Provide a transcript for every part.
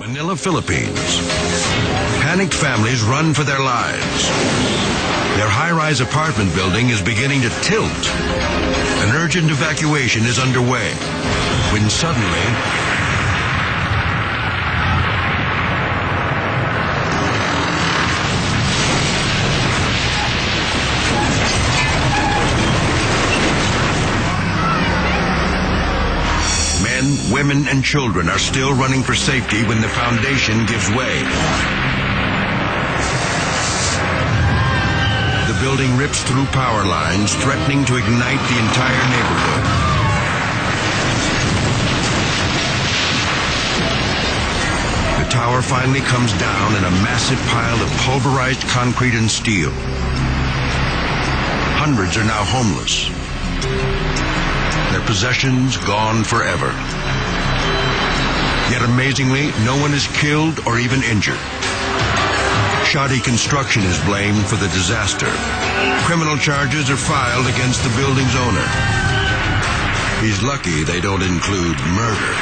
Manila, Philippines. Panicked families run for their lives. Their high-rise apartment building is beginning to tilt. An urgent evacuation is underway when suddenly men, women, and children are still running for safety when the foundation gives way. The building rips through power lines, threatening to ignite the entire neighborhood. The tower finally comes down in a massive pile of pulverized concrete and steel. Hundreds are now homeless. Their possessions gone forever. Yet amazingly, no one is killed or even injured. Shoddy construction is blamed for the disaster. Criminal charges are filed against the building's owner. He's lucky they don't include murder.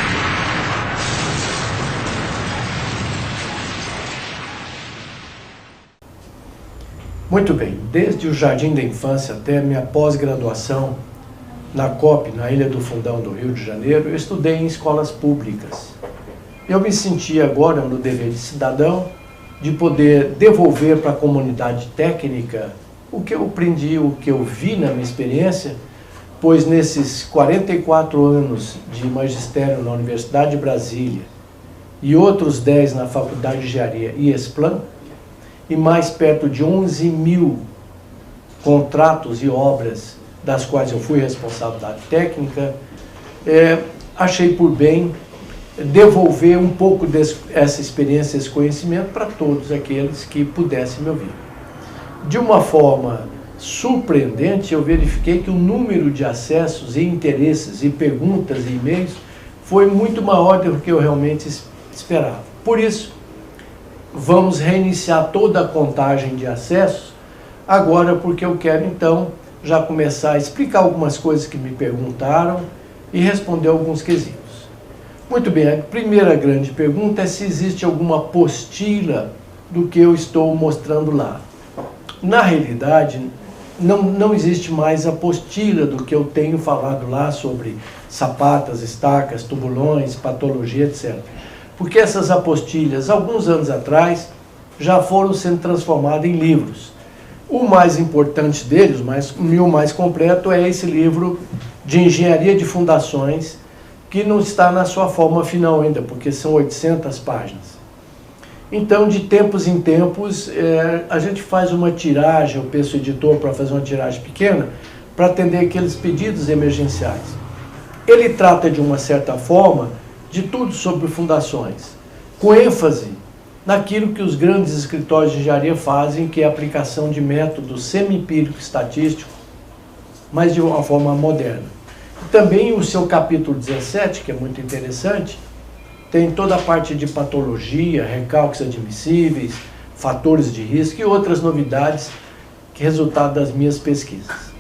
Muito bem, desde o jardim da infância até a minha pós-graduação na COP, na Ilha do Fundão do Rio de Janeiro, eu estudei em escolas públicas. Eu me senti agora no dever de cidadão de poder devolver para a comunidade técnica o que eu aprendi, o que eu vi na minha experiência, pois nesses 44 anos de magistério na Universidade de Brasília e outros 10 na Faculdade de Engenharia e Esplan, e mais perto de 11 mil contratos e obras das quais eu fui responsável da técnica, achei por bem devolver um pouco dessa experiência, esse conhecimento para todos aqueles que pudessem me ouvir. De uma forma surpreendente, eu verifiquei que o número de acessos e interesses e perguntas e e-mails foi muito maior do que eu realmente esperava. Por isso, vamos reiniciar toda a contagem de acessos agora, porque eu quero então já começar a explicar algumas coisas que me perguntaram e responder alguns quesitos. Muito bem, a primeira grande pergunta é se existe alguma apostila do que eu estou mostrando lá. Na realidade, não existe mais apostila do que eu tenho falado lá sobre sapatas, estacas, tubulões, patologia, etc. Porque essas apostilhas, alguns anos atrás, já foram sendo transformadas em livros. O mais importante deles, o mais completo, é esse livro de Engenharia de Fundações, que não está na sua forma final ainda, porque são 800 páginas. Então, de tempos em tempos, a gente faz uma tiragem, eu peço ao editor para fazer uma tiragem pequena, para atender aqueles pedidos emergenciais. Ele trata, de uma certa forma, de tudo sobre fundações, com ênfase naquilo que os grandes escritórios de engenharia fazem, que é a aplicação de métodos semi-empírico estatístico, mas de uma forma moderna. Também o seu capítulo 17, que é muito interessante, tem toda a parte de patologia, recalques admissíveis, fatores de risco e outras novidades que resultado das minhas pesquisas.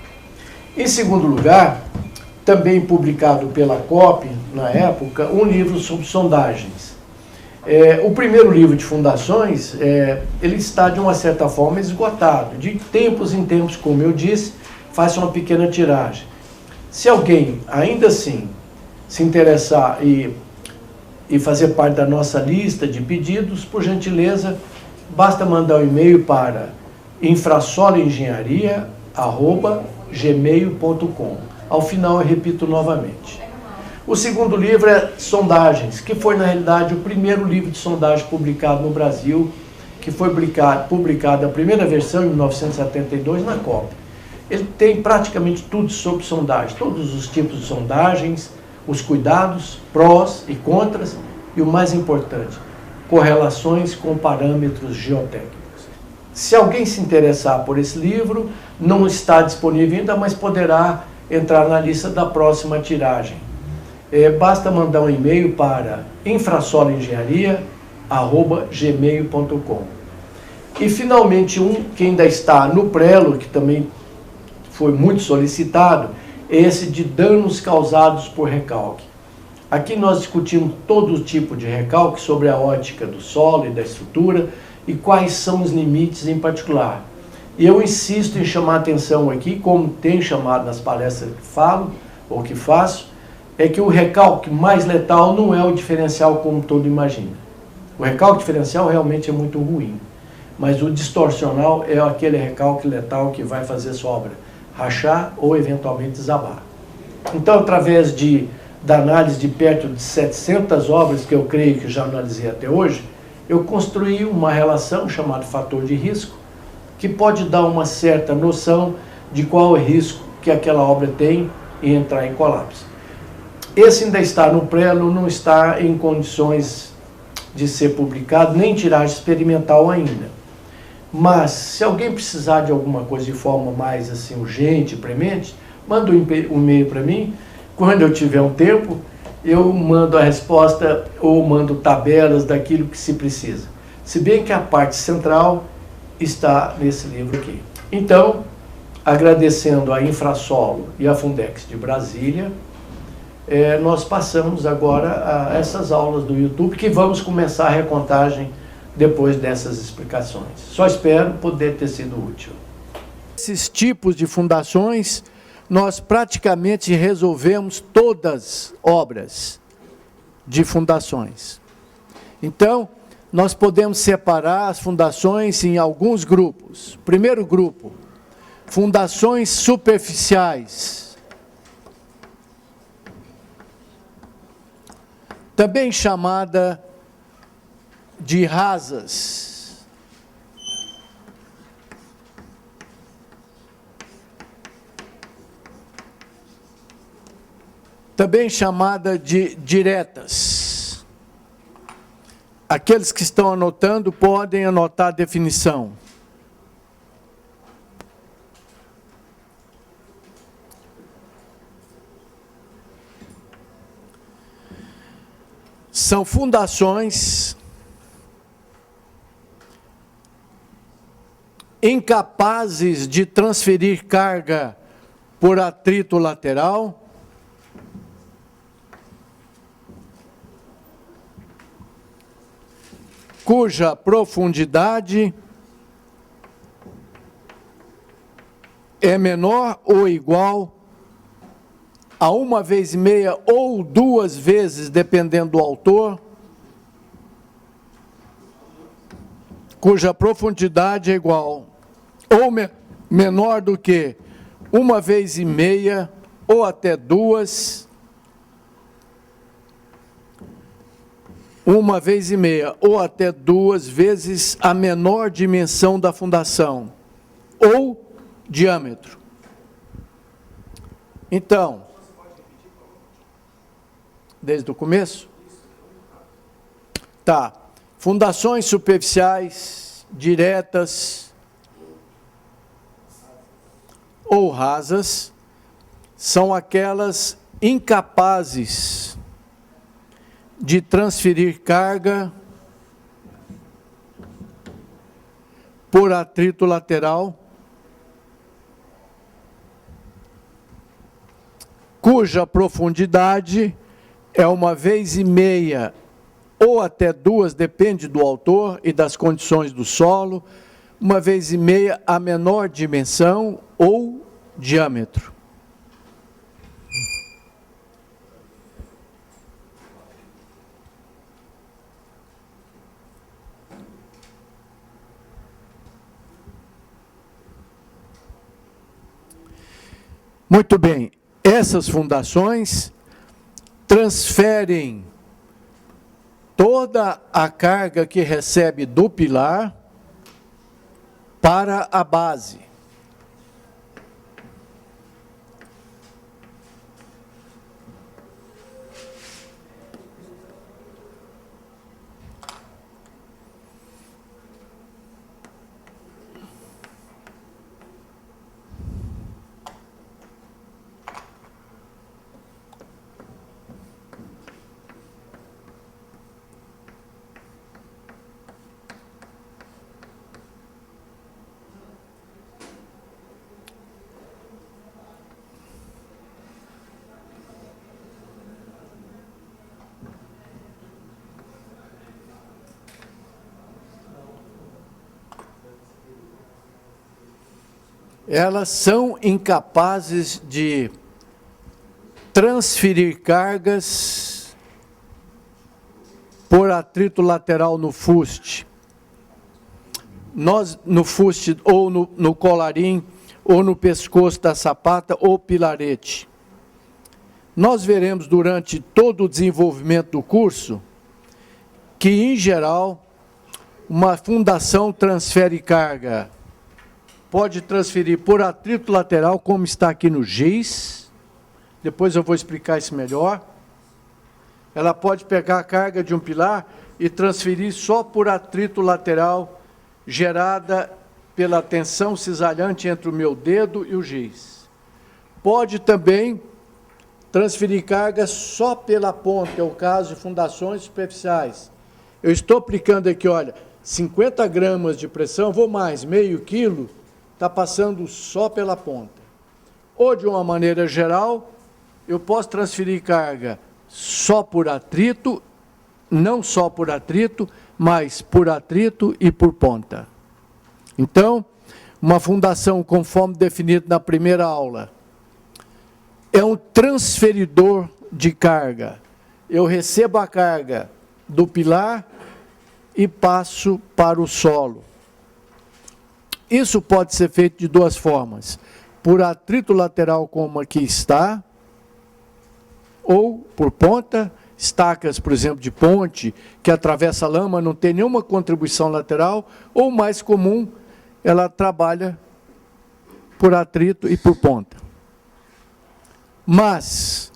Em segundo lugar, também publicado pela COP, na época, um livro sobre sondagens. O primeiro livro de fundações, ele está de uma certa forma esgotado. De tempos em tempos, como eu disse, faço uma pequena tiragem. Se alguém, ainda assim, se interessar e fazer parte da nossa lista de pedidos, por gentileza, basta mandar um e-mail para infrasoloengenharia@gmail.com. Ao final eu repito novamente. O segundo livro é Sondagens, que foi na realidade o primeiro livro de sondagem publicado no Brasil, que foi publicado a primeira versão em 1972 na COP. Ele tem praticamente tudo sobre sondagem, todos os tipos de sondagens, os cuidados, prós e contras, e o mais importante, correlações com parâmetros geotécnicos. Se alguém se interessar por esse livro, não está disponível ainda, mas poderá entrar na lista da próxima tiragem. Basta mandar um e-mail para infrasoloengenharia@gmail.com. E finalmente que ainda está no prelo, que também foi muito solicitado, é esse de danos causados por recalque. Aqui nós discutimos todo tipo de recalque sobre a ótica do solo e da estrutura e quais são os limites em particular. E eu insisto em chamar a atenção aqui, como tenho chamado nas palestras que falo ou que faço, é que o recalque mais letal não é o diferencial como todo imagina. O recalque diferencial realmente é muito ruim, mas o distorcional é aquele recalque letal que vai fazer sua obra rachar ou eventualmente desabar. Então, através da análise de perto de 700 obras que eu creio que já analisei até hoje, eu construí uma relação chamada fator de risco, que pode dar uma certa noção de qual é o risco que aquela obra tem em entrar em colapso. Esse ainda está no prelo, não está em condições de ser publicado, nem tiragem experimental ainda. Mas, se alguém precisar de alguma coisa de forma mais assim, urgente, premente, manda um e-mail para mim. Quando eu tiver um tempo, eu mando a resposta ou mando tabelas daquilo que se precisa. Se bem que a parte central está nesse livro aqui. Então, agradecendo a Infrasolo e a Fundex de Brasília, nós passamos agora a essas aulas do YouTube, que vamos começar a recontagem depois dessas explicações. Só espero poder ter sido útil. Esses tipos de fundações, nós praticamente resolvemos todas obras de fundações. Então, nós podemos separar as fundações em alguns grupos. Primeiro grupo, fundações superficiais. Também chamada de rasas. Também chamada de diretas. Aqueles que estão anotando podem anotar a definição. São fundações incapazes de transferir carga por atrito lateral, cuja profundidade é menor ou igual a 1,5 vezes ou 2 vezes, dependendo do autor, cuja profundidade é igual ou menor do que 1,5 vezes ou até 2, 1,5 vezes ou até 2 vezes a menor dimensão da fundação, ou diâmetro. Então, desde o começo? Tá. Fundações superficiais, diretas ou rasas, são aquelas incapazes de transferir carga por atrito lateral, cuja profundidade é 1,5 vezes ou até 2, depende do autor e das condições do solo, 1,5 vezes a menor dimensão ou diâmetro. Muito bem, essas fundações transferem toda a carga que recebe do pilar para a base. elas são incapazes de transferir cargas por atrito lateral no fuste. No fuste, ou no colarim, ou no pescoço da sapata, ou pilarete. Nós veremos durante todo o desenvolvimento do curso que, em geral, uma fundação transfere carga. Pode transferir por atrito lateral, como está aqui no giz. Depois eu vou explicar isso melhor. Ela pode pegar a carga de um pilar e transferir só por atrito lateral, gerada pela tensão cisalhante entre o meu dedo e o giz. Pode também transferir carga só pela ponta, é o caso de fundações superficiais. Eu estou aplicando aqui, olha, 50 gramas de pressão, vou mais, meio quilo, está passando só pela ponta. Ou, de uma maneira geral, eu posso transferir carga só por atrito, não só por atrito, mas por atrito e por ponta. Então, uma fundação, conforme definido na primeira aula, é um transferidor de carga. Eu recebo a carga do pilar e passo para o solo. Isso pode ser feito de duas formas: por atrito lateral, como aqui está, ou por ponta, estacas, por exemplo, de ponte, que atravessa a lama, não tem nenhuma contribuição lateral, ou mais comum, ela trabalha por atrito e por ponta. Mas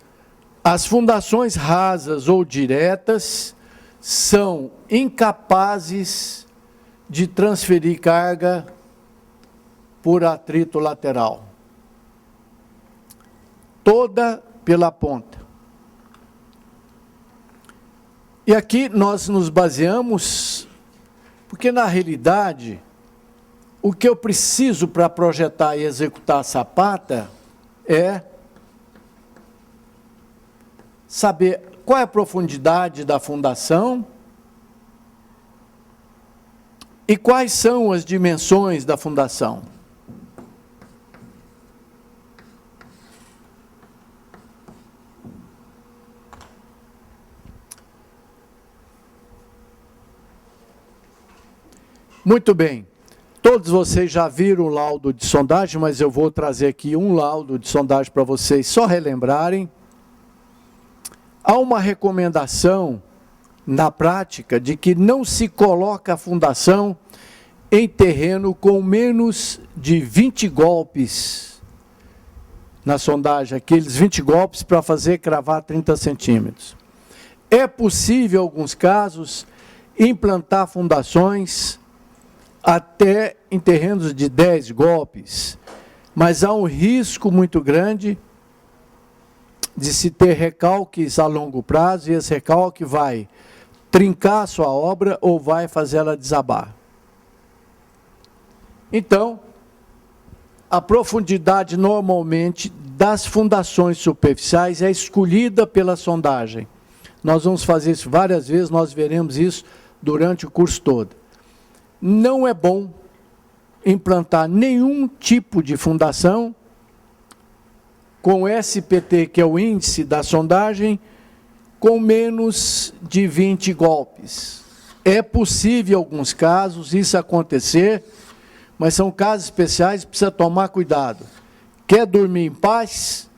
as fundações rasas ou diretas são incapazes de transferir carga por atrito lateral. Toda pela ponta. E aqui nós nos baseamos, porque na realidade, o que eu preciso para projetar e executar a sapata é saber qual é a profundidade da fundação e quais são as dimensões da fundação. Muito bem. Todos vocês já viram o laudo de sondagem, mas eu vou trazer aqui um laudo de sondagem para vocês só relembrarem. Há uma recomendação na prática de que não se coloca a fundação em terreno com menos de 20 golpes na sondagem, aqueles 20 golpes para fazer cravar 30 centímetros. É possível, em alguns casos, implantar fundações até em terrenos de 10 golpes, mas há um risco muito grande de se ter recalques a longo prazo, e esse recalque vai trincar a sua obra ou vai fazer ela desabar. Então, a profundidade normalmente das fundações superficiais é escolhida pela sondagem. Nós vamos fazer isso várias vezes, nós veremos isso durante o curso todo. Não é bom implantar nenhum tipo de fundação com SPT, que é o índice da sondagem, com menos de 20 golpes. É possível, em alguns casos, isso acontecer, mas são casos especiais, precisa tomar cuidado. Quer dormir em paz?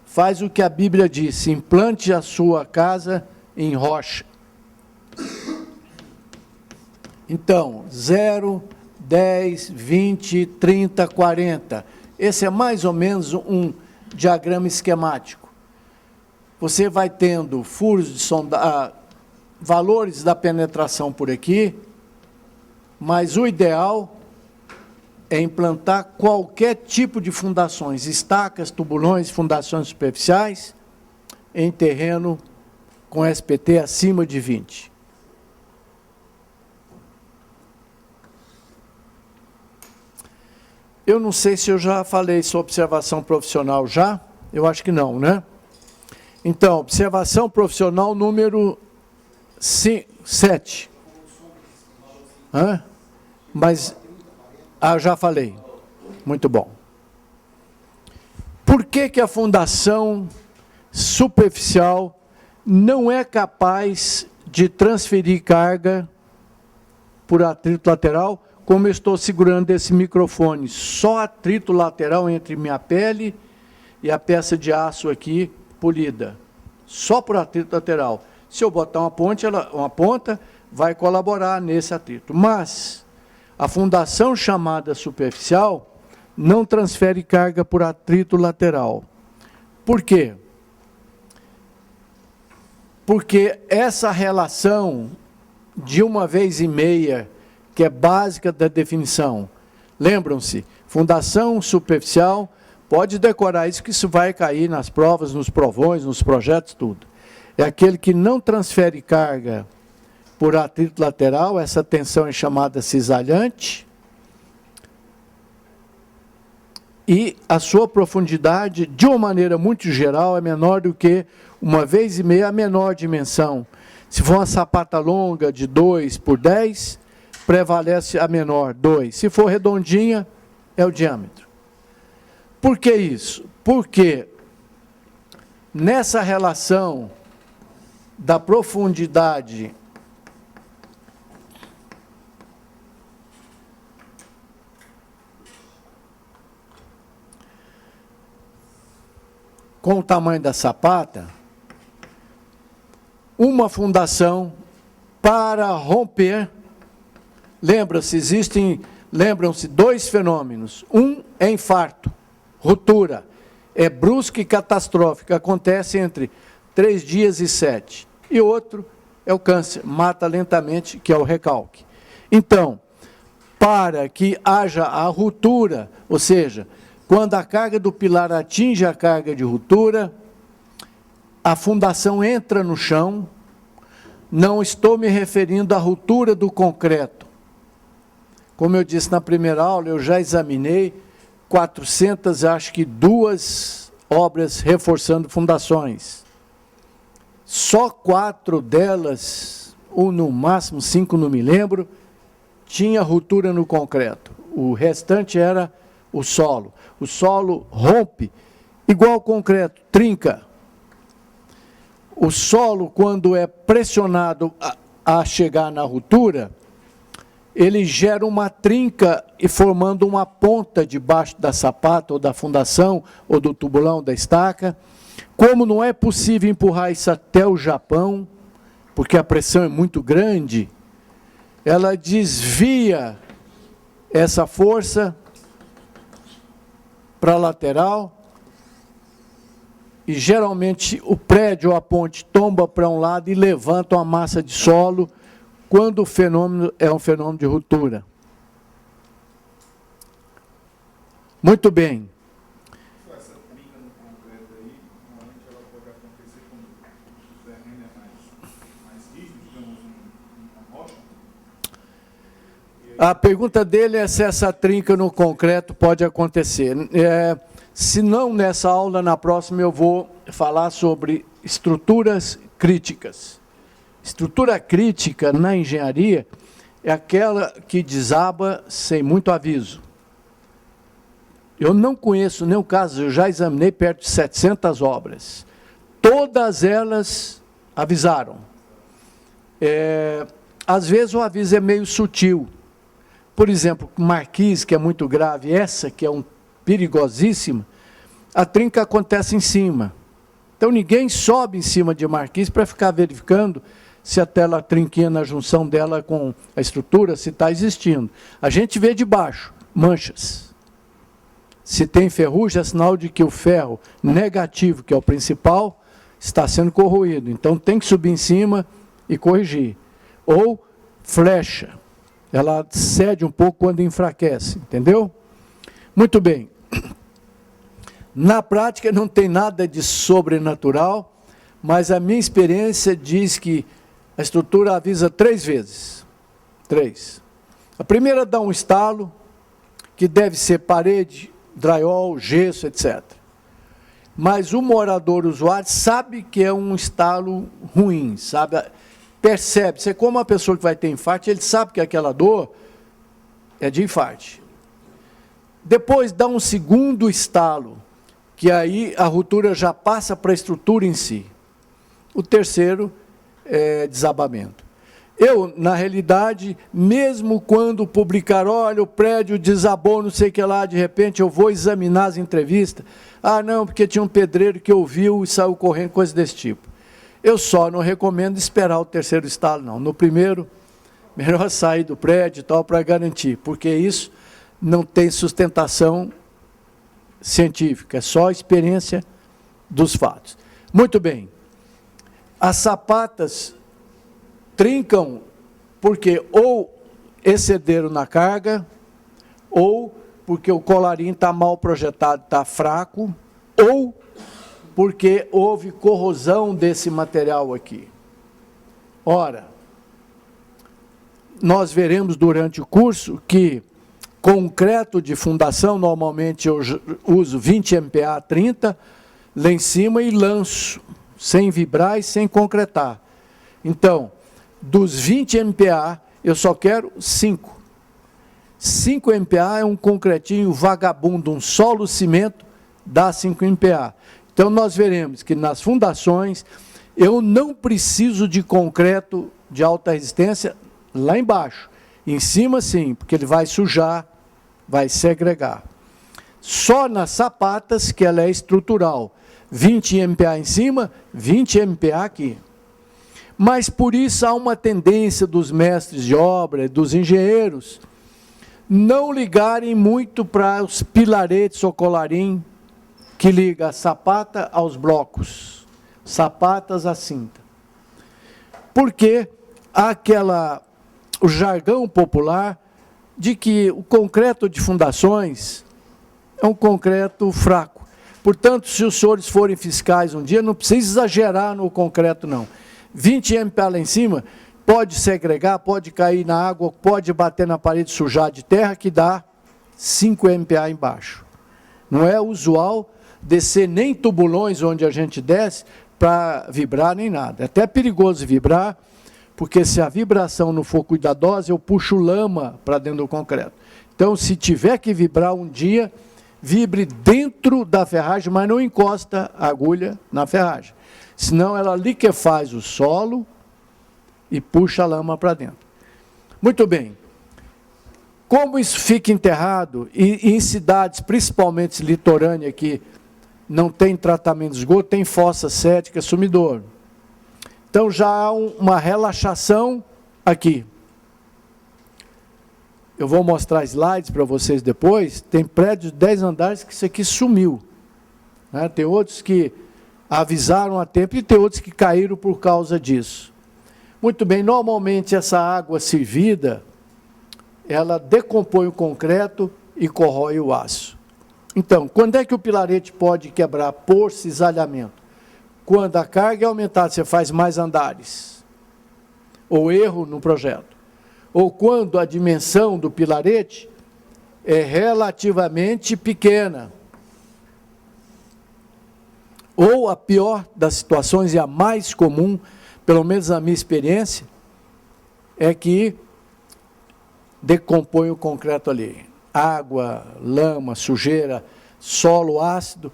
Faz o que a Bíblia diz: implante a sua casa em rocha. Então, 0, 10, 20, 30, 40. Esse é mais ou menos um diagrama esquemático. Você vai tendo furos de sondagem, valores da penetração por aqui, mas o ideal é implantar qualquer tipo de fundações, estacas, tubulões, fundações superficiais, em terreno com SPT acima de 20. Eu não sei se eu já falei sobre observação profissional já, eu acho que não, né? Então, observação profissional número 7. Hã? Mas, já falei. Muito bom. Por que a fundação superficial não é capaz de transferir carga por atrito lateral, como eu estou segurando esse microfone? Só atrito lateral entre minha pele e a peça de aço aqui polida. Só por atrito lateral. Se eu botar uma ponta, vai colaborar nesse atrito. Mas a fundação chamada superficial não transfere carga por atrito lateral. Por quê? Porque essa relação de 1/2, que é básica da definição, lembram-se, fundação superficial, pode decorar isso, que isso vai cair nas provas, nos provões, nos projetos, tudo. É aquele que não transfere carga por atrito lateral, essa tensão é chamada cisalhante, e a sua profundidade, de uma maneira muito geral, é menor do que 1/2, a menor dimensão. Se for uma sapata longa de 2×10, prevalece a menor, 2. Se for redondinha, é o diâmetro. Por que isso? Porque nessa relação da profundidade com o tamanho da sapata, uma fundação para romper, lembram-se 2 fenômenos. Um é infarto, ruptura, é brusca e catastrófica, acontece entre 3 dias e 7. E outro é o câncer, mata lentamente, que é o recalque. Então, para que haja a ruptura, ou seja, quando a carga do pilar atinge a carga de ruptura, a fundação entra no chão. Não estou me referindo à ruptura do concreto. Como eu disse na primeira aula, eu já examinei 402 obras reforçando fundações. Só 4 delas, ou no máximo 5, não me lembro, tinha ruptura no concreto. O restante era o solo. O solo rompe, igual ao concreto, trinca. O solo, quando é pressionado a chegar na ruptura, ele gera uma trinca e formando uma ponta debaixo da sapata, ou da fundação, ou do tubulão da estaca. Como não é possível empurrar isso até o Japão, porque a pressão é muito grande, ela desvia essa força para a lateral, e geralmente o prédio ou a ponte tomba para um lado e levanta uma massa de solo, quando o fenômeno é um fenômeno de ruptura. Muito bem. Essa trinca no concreto aí, normalmente ela pode acontecer quando o terreno é mais rígido, digamos, uma rocha. A pergunta dele é se essa trinca no concreto pode acontecer. Se não nessa aula, na próxima eu vou falar sobre estruturas críticas. Estrutura crítica na engenharia é aquela que desaba sem muito aviso. Eu não conheço nenhum caso, eu já examinei perto de 700 obras. Todas elas avisaram. Às vezes o aviso é meio sutil. Por exemplo, marquise, que é muito grave, essa que é perigosíssima, a trinca acontece em cima. Então ninguém sobe em cima de marquise para ficar verificando se aquela trinquinha na junção dela com a estrutura, se está existindo. A gente vê de baixo, manchas. Se tem ferrugem, é sinal de que o ferro negativo, que é o principal, está sendo corroído. Então tem que subir em cima e corrigir. Ou flecha. Ela cede um pouco quando enfraquece, entendeu? Muito bem. Na prática não tem nada de sobrenatural, mas a minha experiência diz que a estrutura avisa 3 vezes. 3. A primeira dá um estalo, que deve ser parede, drywall, gesso, etc. Mas o morador, o usuário, sabe que é um estalo ruim, sabe? Percebe. Você, como uma pessoa que vai ter infarto, ele sabe que aquela dor é de infarto. Depois dá um segundo estalo, que aí a ruptura já passa para a estrutura em si. O terceiro é desabamento. Eu, na realidade, mesmo quando publicar, olha, o prédio desabou, não sei o que lá, de repente eu vou examinar as entrevistas, não, porque tinha um pedreiro que ouviu e saiu correndo, coisa desse tipo. Eu só não recomendo esperar o terceiro estalo, não. No primeiro, melhor sair do prédio e tal, para garantir, porque isso não tem sustentação científica, é só experiência dos fatos. Muito bem. As sapatas trincam porque ou excederam na carga, ou porque o colarinho está mal projetado, está fraco, ou porque houve corrosão desse material aqui. Ora, nós veremos durante o curso que concreto de fundação, normalmente eu uso 20 MPa 30, lá em cima e lanço, sem vibrar e sem concretar. Então, dos 20 MPa, eu só quero 5. 5 MPa é um concretinho vagabundo, um solo cimento, dá 5 MPa. Então, nós veremos que nas fundações, eu não preciso de concreto de alta resistência lá embaixo. Em cima, sim, porque ele vai sujar, vai segregar. Só nas sapatas, que ela é estrutural. 20 MPa em cima, 20 MPa aqui. Mas por isso há uma tendência dos mestres de obra, dos engenheiros, não ligarem muito para os pilaretes ou colarim que liga a sapata aos blocos, sapatas à cinta. Porque há o jargão popular de que o concreto de fundações é um concreto fraco. Portanto, se os senhores forem fiscais um dia, não precisa exagerar no concreto, não. 20 MPa lá em cima, pode segregar, pode cair na água, pode bater na parede, sujar de terra, que dá 5 MPa embaixo. Não é usual descer nem tubulões onde a gente desce para vibrar nem nada. É até perigoso vibrar, porque se a vibração não for cuidadosa, eu puxo lama para dentro do concreto. Então, se tiver que vibrar um dia, vibre dentro da ferragem, mas não encosta a agulha na ferragem. Senão ela liquefaz o solo e puxa a lama para dentro. Muito bem. Como isso fica enterrado, e em cidades, principalmente litorânea, que não tem tratamento de esgoto, tem fossa cética, sumidouro. Então já há uma relaxação aqui. Eu vou mostrar slides para vocês depois. Tem prédios de 10 andares que isso aqui sumiu. Né? Tem outros que avisaram a tempo e tem outros que caíram por causa disso. Muito bem, normalmente essa água servida, ela decompõe o concreto e corrói o aço. Então, quando é que o pilarete pode quebrar por cisalhamento? Quando a carga é aumentada, você faz mais andares. Ou erro no projeto. Ou quando a dimensão do pilarete é relativamente pequena. Ou a pior das situações, e a mais comum, pelo menos na minha experiência, é que decompõe o concreto ali. Água, lama, sujeira, solo ácido,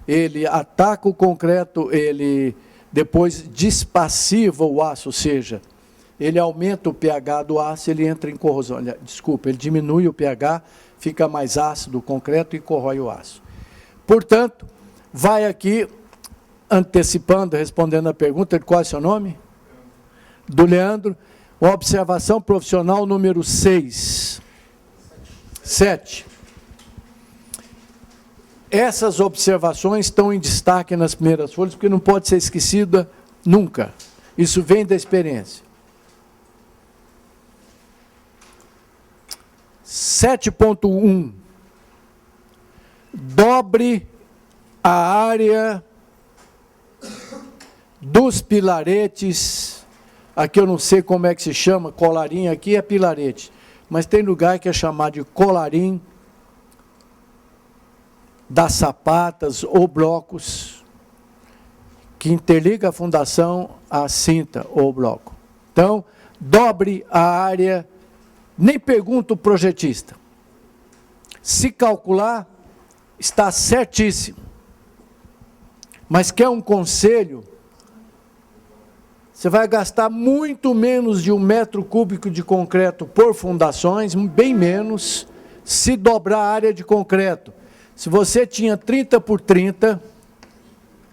ele ataca o concreto, ele depois despassiva o aço, ou seja, ele aumenta o pH do aço, ele entra em corrosão. Desculpa, ele diminui o pH, fica mais ácido o concreto e corrói o aço. Portanto, vai aqui, antecipando, respondendo a pergunta, qual é o seu nome? Do Leandro. Uma observação profissional número 6. 7. Essas observações estão em destaque nas primeiras folhas, porque não pode ser esquecida nunca. Isso vem da experiência. 7.1. Dobre a área dos pilaretes. Aqui eu não sei como é que se chama, colarim aqui é pilarete, mas tem lugar que é chamado de colarim das sapatas ou blocos que interliga a fundação à cinta ou bloco. Então, dobre a área, nem pergunta o projetista. Se calcular, está certíssimo. Mas quer um conselho? Você vai gastar muito menos de 1 metro cúbico de concreto por fundações, bem menos, se dobrar a área de concreto. Se você tinha 30 por 30,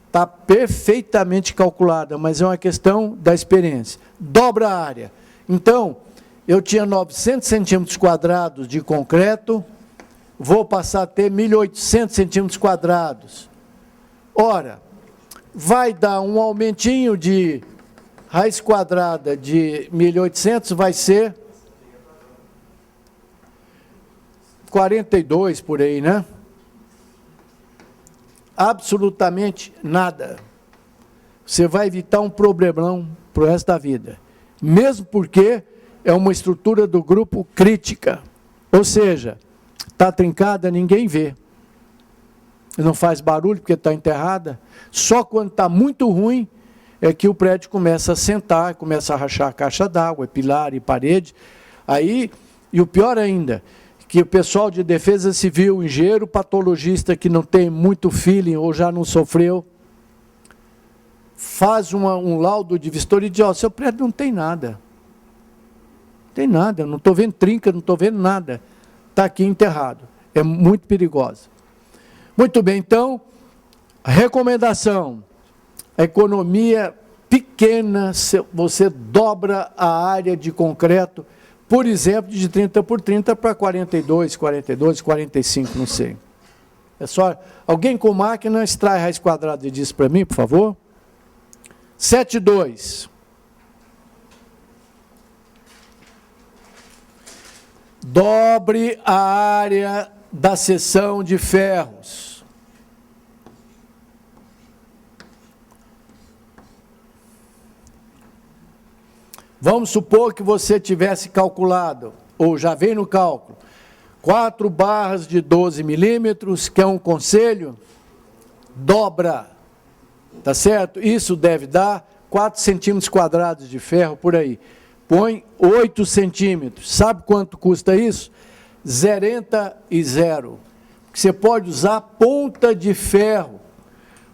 está perfeitamente calculada, mas é uma questão da experiência. Dobra a área. Então, eu tinha 900 centímetros quadrados de concreto, vou passar a ter 1.800 centímetros quadrados. Ora, vai dar um aumentinho de raiz quadrada de 1.800, vai ser 42 por aí, né? Absolutamente nada. Você vai evitar um problemão para o resto da vida. Mesmo porque é uma estrutura do grupo crítica. Ou seja, está trincada, ninguém vê. Não faz barulho porque está enterrada. Só quando está muito ruim é que o prédio começa a sentar, começa a rachar a caixa d'água, pilar e parede. Aí, e o pior ainda, que o pessoal de defesa civil, engenheiro patologista que não tem muito feeling ou já não sofreu, faz um laudo de vistoria e diz, ó, seu prédio não tem nada. Não tem nada, não estou vendo trinca, não estou vendo nada. Está aqui enterrado. É muito perigosa. Muito bem, então, a recomendação, a economia pequena, você dobra a área de concreto, por exemplo, de 30 por 30 para 42, 45, não sei. É só, alguém com máquina extrai raiz quadrada disso para mim, por favor. 7,2. Dobre a área da seção de ferros. Vamos supor que você tivesse calculado, ou já vem no cálculo, 4 barras de 12 milímetros, que é um conselho, dobra, tá certo? Isso deve dar 4 centímetros quadrados de ferro por aí. Põe 8 centímetros. Sabe quanto custa isso? 0,0. Você pode usar ponta de ferro.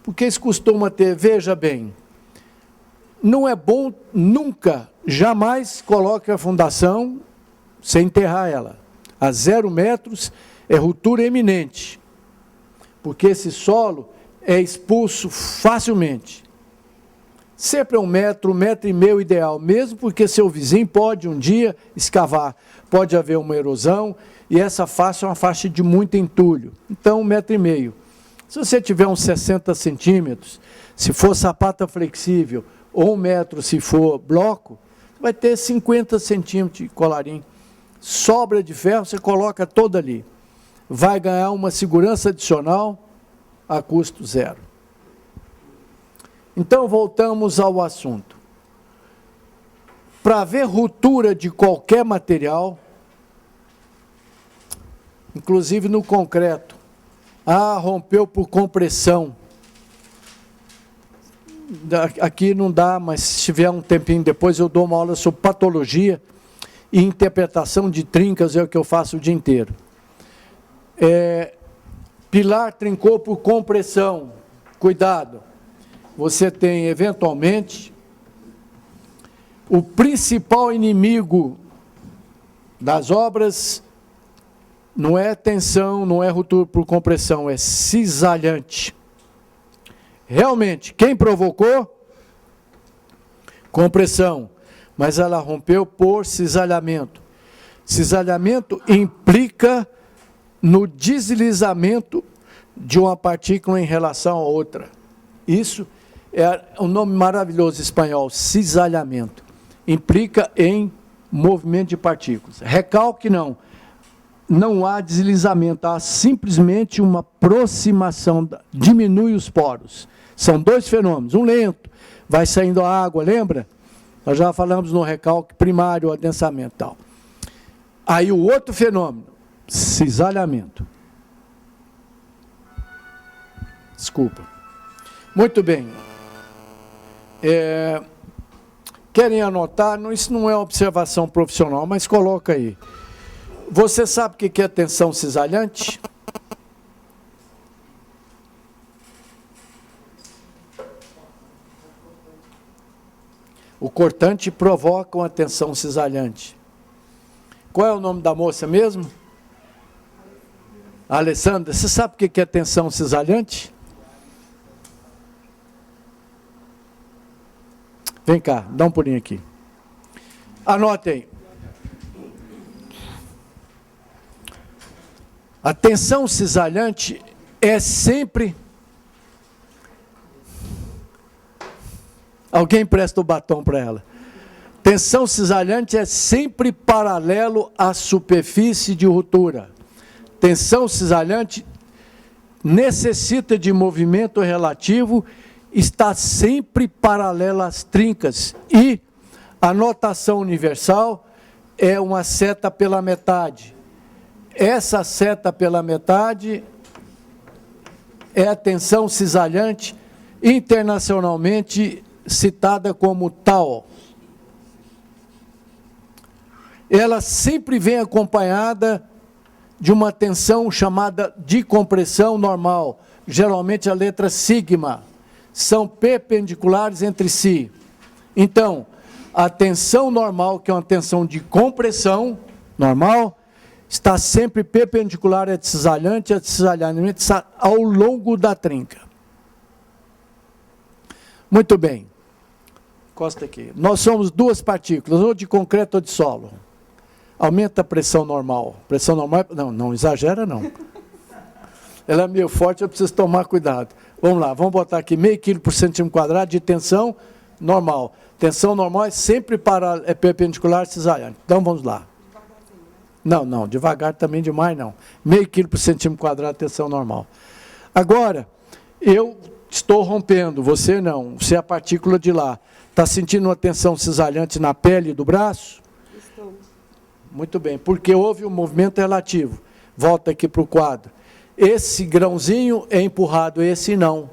Porque isso costuma ter, veja bem, não é bom nunca, jamais coloque a fundação sem enterrar ela. A 0 metros é ruptura eminente. Porque esse solo é expulso facilmente. Sempre é 1 metro, 1,5 metros ideal, mesmo porque seu vizinho pode um dia escavar, pode haver uma erosão, e essa faixa é uma faixa de muito entulho. Então, 1,5 metros. Se você tiver uns 60 centímetros, se for sapata flexível, ou 1 metro se for bloco, vai ter 50 centímetros de colarinho. Sobra de ferro, você coloca toda ali. Vai ganhar uma segurança adicional a custo zero. Então, voltamos ao assunto. Para haver ruptura de qualquer material, inclusive no concreto, rompeu por compressão. Aqui não dá, mas se tiver um tempinho depois, eu dou uma aula sobre patologia e interpretação de trincas, é o que eu faço o dia inteiro. Pilar trincou por compressão. Cuidado. Você tem, eventualmente, o principal inimigo das obras não é tensão, não é ruptura por compressão, é cisalhante. Realmente, quem provocou? Compressão, mas ela rompeu por cisalhamento. Cisalhamento implica no deslizamento de uma partícula em relação a outra. Isso é um nome maravilhoso espanhol, cisalhamento. Implica em movimento de partículas. Recalque não. Não há deslizamento, há simplesmente uma aproximação, diminui os poros. São 2 fenômenos, um lento, vai saindo a água, lembra? Nós já falamos no recalque primário, adensamento e tal. Aí o outro fenômeno, cisalhamento. Desculpa. Muito bem. Querem anotar? Isso não é observação profissional, mas coloca aí. Você sabe o que é tensão cisalhante? O cortante provoca uma tensão cisalhante. Qual é o nome da moça mesmo? Alessandra. Você sabe o que é tensão cisalhante? Vem cá, dá um pulinho aqui. Anotem. A tensão cisalhante é sempre... Alguém presta o batom para ela. Tensão cisalhante é sempre paralelo à superfície de ruptura. Tensão cisalhante necessita de movimento relativo, está sempre paralela às trincas. E a notação universal é uma seta pela metade. Essa seta pela metade é a tensão cisalhante, internacionalmente citada como tal. Ela sempre vem acompanhada de uma tensão chamada de compressão normal, geralmente a letra sigma. São perpendiculares entre si. Então, a tensão normal, que é uma tensão de compressão normal, está sempre perpendicular à cisalhante, está ao longo da trinca. Muito bem. Encosta aqui. Nós somos duas partículas, ou de concreto ou de solo. Aumenta a pressão normal. Pressão normal, não exagera não. Ela é meio forte, eu preciso tomar cuidado. Vamos lá, vamos botar aqui meio quilo por centímetro quadrado de tensão normal. Tensão normal é sempre perpendicular cisalhante. Então vamos lá. Não, devagar também demais não. Meio quilo por centímetro quadrado de tensão normal. Agora, eu estou rompendo, você não, você é a partícula de lá. Está sentindo uma tensão cisalhante na pele do braço? Estou. Muito bem, porque houve um movimento relativo. Volta aqui para o quadro. Esse grãozinho é empurrado, esse não.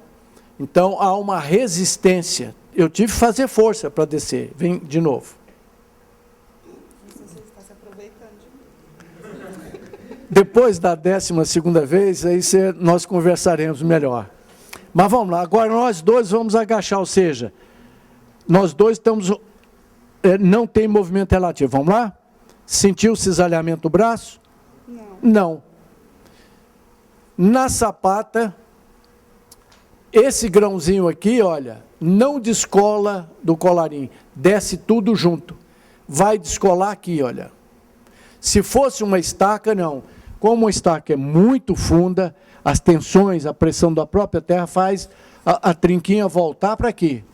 Então, há uma resistência. Eu tive que fazer força para descer. Vem de novo. Você está se aproveitando de mim. Depois da 12ª vez, aí nós conversaremos melhor. Mas vamos lá, agora nós dois vamos agachar, ou seja, nós dois estamos, não tem movimento relativo. Vamos lá? Sentiu o cisalhamento do braço? Não. Na sapata, esse grãozinho aqui, olha, não descola do colarinho, desce tudo junto. Vai descolar aqui, olha. Se fosse uma estaca, não. Como a estaca é muito funda, as tensões, a pressão da própria terra faz a trinquinha voltar para aqui.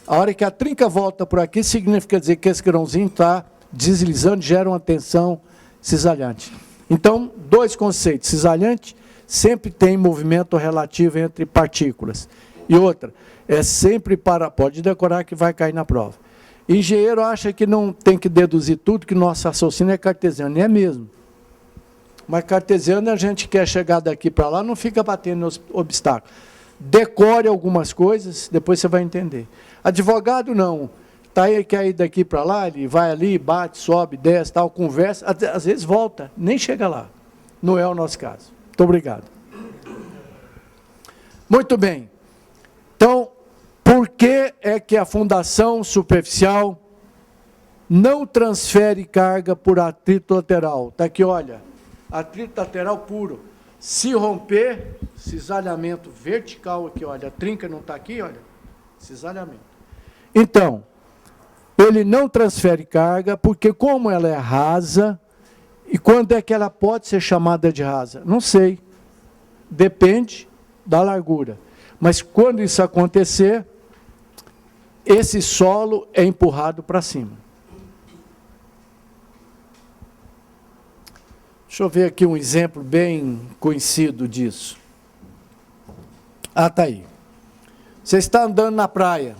A hora que a trinca volta por aqui, significa dizer que esse grãozinho está deslizando, gera uma tensão cisalhante. Então, dois conceitos. Cisalhante sempre tem movimento relativo entre partículas. E outra, é sempre para... Pode decorar que vai cair na prova. Engenheiro acha que não tem que deduzir tudo, que nosso raciocínio é cartesiano. E é mesmo. Mas cartesiano, a gente quer chegar daqui para lá, não fica batendo nos obstáculos. Decore algumas coisas, depois você vai entender. Advogado, não. Tá aí, quer ir daqui para lá, ele vai ali, bate, sobe, desce, tal, conversa, às vezes volta, nem chega lá. Não é o nosso caso. Muito obrigado. Muito bem. Então, por que é que a fundação superficial não transfere carga por atrito lateral? Está aqui, olha, atrito lateral puro. Se romper, cisalhamento vertical aqui, olha, a trinca não está aqui, olha, cisalhamento. Então, ele não transfere carga, porque como ela é rasa, e quando é que ela pode ser chamada de rasa? Não sei. Depende da largura. Mas quando isso acontecer, esse solo é empurrado para cima. Deixa eu ver aqui um exemplo bem conhecido disso. Ah, está aí. Você está andando na praia.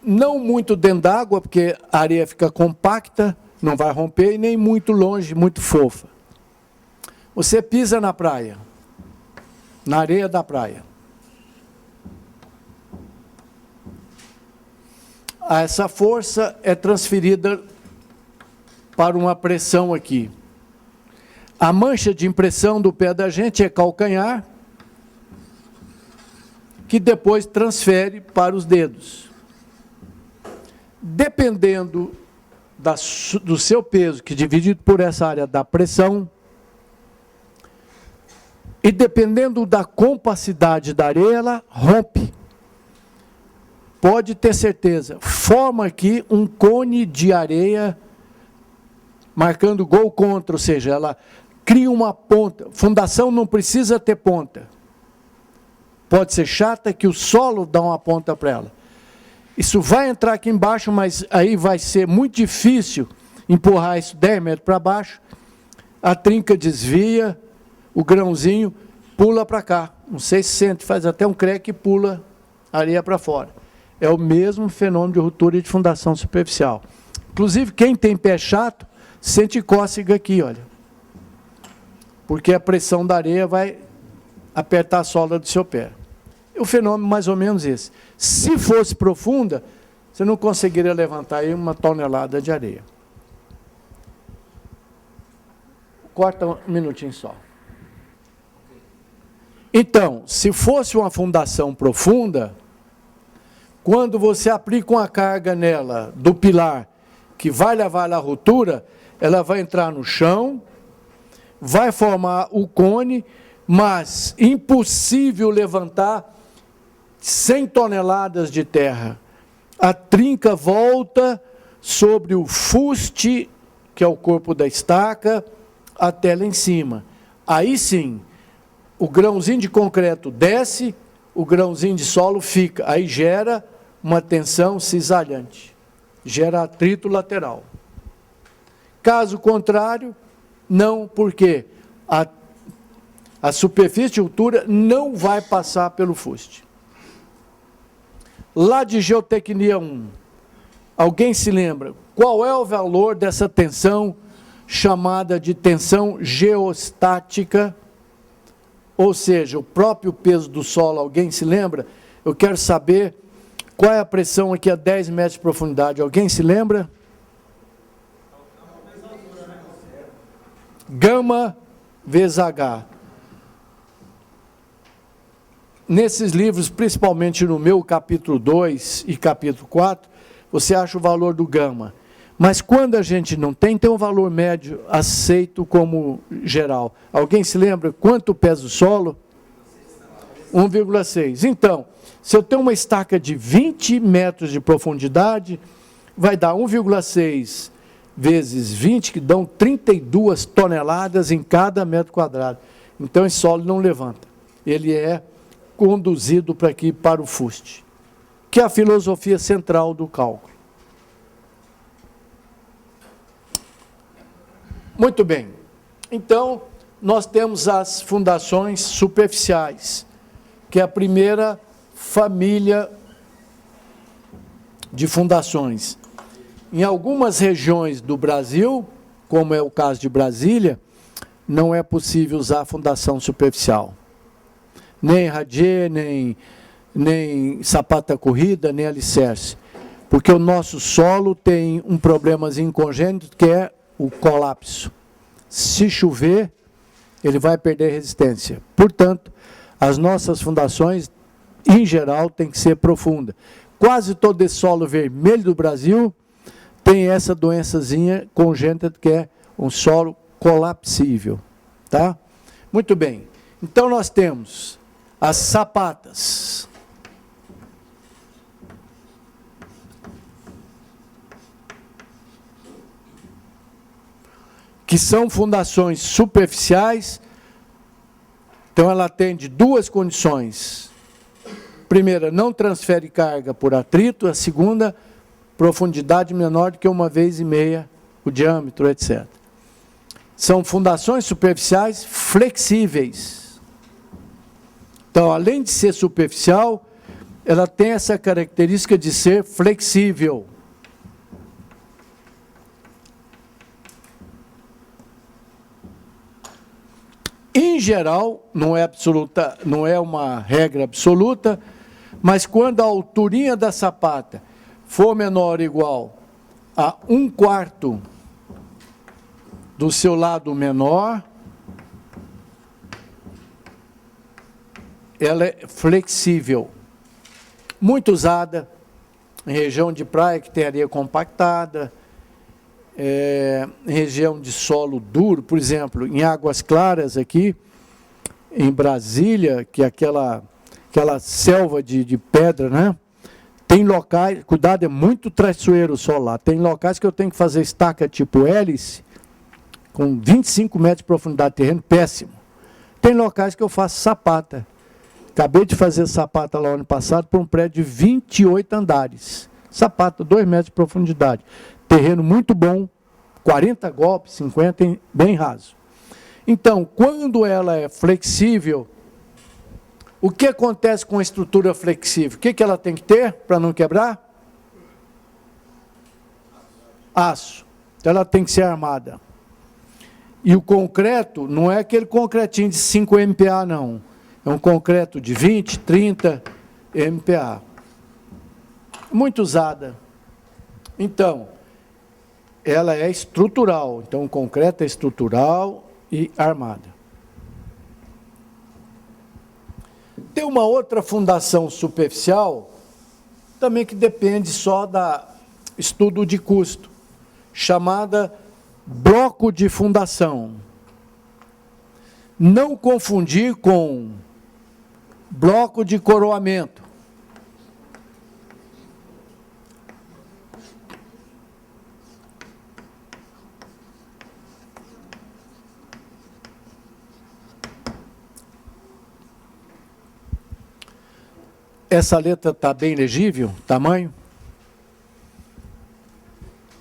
Não muito dentro d'água, porque a areia fica compacta, não vai romper, e nem muito longe, muito fofa. Você pisa na praia, na areia da praia. Essa força é transferida para uma pressão aqui. A mancha de impressão do pé da gente é calcanhar, que depois transfere para os dedos. Dependendo do seu peso, que dividido por essa área dá pressão, e dependendo da compacidade da areia, ela rompe. Pode ter certeza, forma aqui um cone de areia marcando gol contra, ou seja, ela cria uma ponta. Fundação não precisa ter ponta. Pode ser chata que o solo dá uma ponta para ela. Isso vai entrar aqui embaixo, mas aí vai ser muito difícil empurrar isso 10 metros para baixo. A trinca desvia, o grãozinho pula para cá. Não sei se sente, faz até um creque e pula a areia para fora. É o mesmo fenômeno de ruptura e de fundação superficial. Inclusive, quem tem pé chato, sente cócega aqui, olha. Porque a pressão da areia vai apertar a sola do seu pé. O fenômeno mais ou menos esse. Se fosse profunda, você não conseguiria levantar aí 1 tonelada de areia. Corta um minutinho só. Então, se fosse uma fundação profunda, quando você aplica uma carga nela do pilar, que vai levar à ruptura, ela vai entrar no chão, vai formar o cone, mas impossível levantar 100 toneladas de terra. A trinca volta sobre o fuste, que é o corpo da estaca, até lá em cima. Aí sim, o grãozinho de concreto desce, o grãozinho de solo fica. Aí gera uma tensão cisalhante, gera atrito lateral. Caso contrário, não, porque a superfície de ruptura não vai passar pelo fuste. Lá de Geotecnia 1, alguém se lembra qual é o valor dessa tensão chamada de tensão geostática? Ou seja, o próprio peso do solo, alguém se lembra? Eu quero saber qual é a pressão aqui a 10 metros de profundidade. Alguém se lembra? Gama vezes H. Nesses livros, principalmente no meu capítulo 2 e capítulo 4, você acha o valor do gama. Mas quando a gente não tem um valor médio aceito como geral. Alguém se lembra quanto pesa o solo? 1,6. Então, se eu tenho uma estaca de 20 metros de profundidade, vai dar 1,6 vezes 20, que dão 32 toneladas em cada metro quadrado. Então, esse solo não levanta. Ele é conduzido para aqui, para o fuste, que é a filosofia central do cálculo. Muito bem. Então, nós temos as fundações superficiais, que é a primeira família de fundações. Em algumas regiões do Brasil, como é o caso de Brasília, não é possível usar fundação superficial. Nem radier, nem sapata corrida, nem alicerce. Porque o nosso solo tem um problemazinho congênito, que é o colapso. Se chover, ele vai perder resistência. Portanto, as nossas fundações, em geral, têm que ser profundas. Quase todo esse solo vermelho do Brasil tem essa doençazinha congênita, que é um solo colapsível. Tá? Muito bem. Então, nós temos as sapatas. Que são fundações superficiais. Então, ela atende duas condições. Primeira, não transfere carga por atrito. A segunda, profundidade menor do que 1,5 vezes o diâmetro, etc. São fundações superficiais flexíveis. Então, além de ser superficial, ela tem essa característica de ser flexível. Em geral, não é uma regra absoluta, mas quando a alturinha da sapata for menor ou igual a 1/4 do seu lado menor, ela é flexível. muito usada em região de praia que tem areia compactada, em região de solo duro, por exemplo, em Águas Claras aqui, em Brasília, que é aquela selva de pedra, né? Tem locais, cuidado, é muito traiçoeiro o solo lá, tem locais que eu tenho que fazer estaca tipo hélice, com 25 metros de profundidade de terreno, péssimo. Tem locais que eu faço sapata. Acabei de fazer sapata lá ano passado para um prédio de 28 andares. Sapata, 2 metros de profundidade. Terreno muito bom, 40 golpes, 50, bem raso. Então, quando ela é flexível, o que acontece com a estrutura flexível? O que ela tem que ter para não quebrar? Aço. Então, ela tem que ser armada. E o concreto não é aquele concretinho de 5 MPa, não. É um concreto de 20, 30 MPa. Muito usada. Então, ela é estrutural. Então, o concreto é estrutural e armada. Tem uma outra fundação superficial, também que depende só da estudo de custo, chamada bloco de fundação. Não confundir com bloco de coroamento. Essa letra está bem legível, tamanho?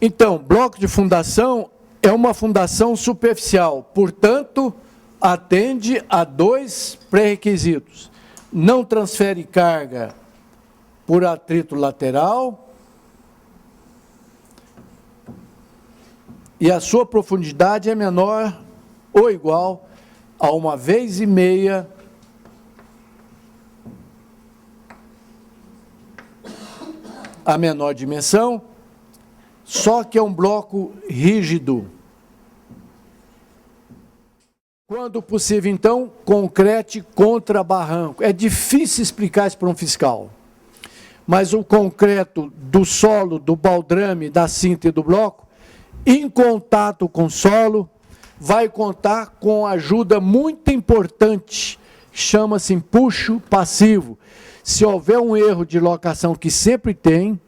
Então, bloco de fundação é uma fundação superficial, portanto, atende a 2 pré-requisitos. Não transfere carga por atrito lateral e a sua profundidade é menor ou igual a 1,5 vezes a menor dimensão, só que é um bloco rígido. Quando possível, então, concrete contra barranco. É difícil explicar isso para um fiscal. Mas o concreto do solo, do baldrame, da cinta e do bloco, em contato com o solo, vai contar com ajuda muito importante, chama-se empuxo passivo. Se houver um erro de locação, que sempre tem,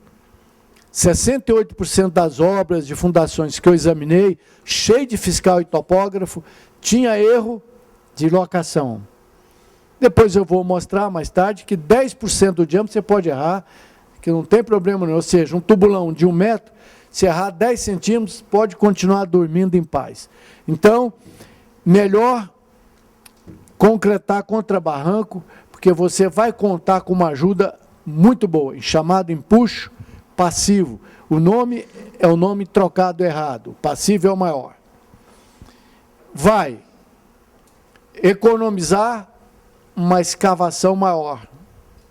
68% das obras de fundações que eu examinei, cheio de fiscal e topógrafo, tinha erro de locação. Depois eu vou mostrar mais tarde que 10% do diâmetro você pode errar, que não tem problema nenhum. Ou seja, um tubulão de 1 metro, se errar 10 centímetros, pode continuar dormindo em paz. Então, melhor concretar contra barranco, porque você vai contar com uma ajuda muito boa, chamado empuxo passivo. O nome é o nome trocado errado, o passivo é o maior. Vai economizar uma escavação maior,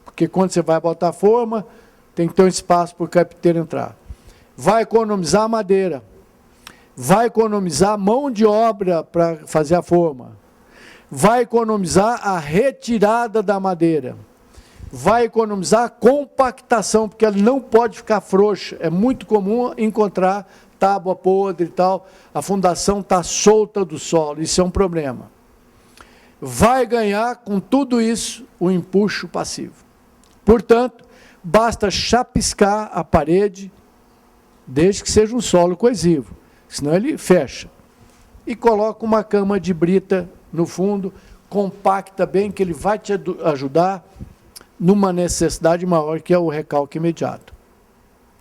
porque quando você vai botar forma, tem que ter um espaço para o carpinteiro entrar. Vai economizar madeira, vai economizar mão de obra para fazer a forma, vai economizar a retirada da madeira, vai economizar a compactação, porque ela não pode ficar frouxa. É muito comum encontrar tábua podre e tal, a fundação está solta do solo, isso é um problema. Vai ganhar com tudo isso o empuxo passivo. Portanto, basta chapiscar a parede, desde que seja um solo coesivo, senão ele fecha. E coloca uma cama de brita no fundo, compacta bem, que ele vai te ajudar numa necessidade maior, que é o recalque imediato.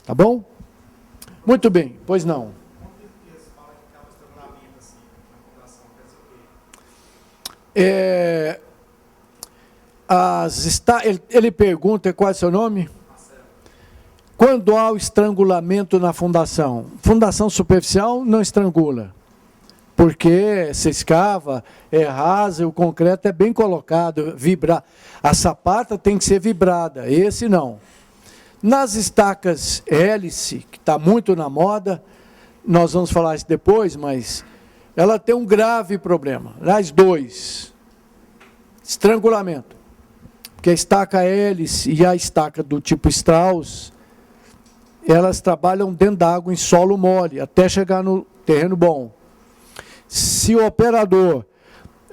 Tá bom? Muito bem, pois não. Ele pergunta, qual é o seu nome? Quando há o estrangulamento na fundação? Fundação superficial não estrangula, porque se escava, é rasa, o concreto é bem colocado, vibra. A sapata tem que ser vibrada, esse não. Nas estacas hélice, que está muito na moda, nós vamos falar isso depois, mas ela tem um grave problema. Aliás, 2. Estrangulamento. porque a estaca hélice e a estaca do tipo Strauss, elas trabalham dentro da água em solo mole, até chegar no terreno bom. Se o operador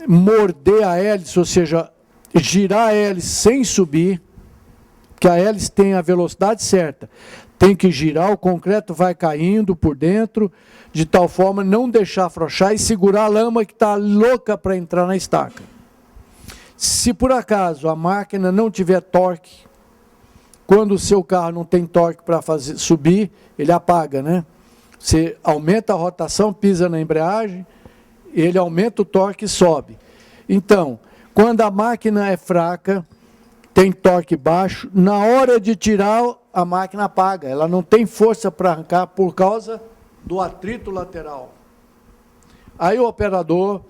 morder a hélice, ou seja, girar a hélice sem subir, que a hélice tem a velocidade certa, tem que girar, o concreto vai caindo por dentro, de tal forma não deixar afrouxar e segurar a lama que está louca para entrar na estaca. Se por acaso a máquina não tiver torque, quando o seu carro não tem torque para fazer subir, ele apaga, né? Você aumenta a rotação, pisa na embreagem, ele aumenta o torque e sobe. Então, quando a máquina é fraca, tem torque baixo, na hora de tirar, a máquina apaga. Ela não tem força para arrancar por causa do atrito lateral. Aí o operador,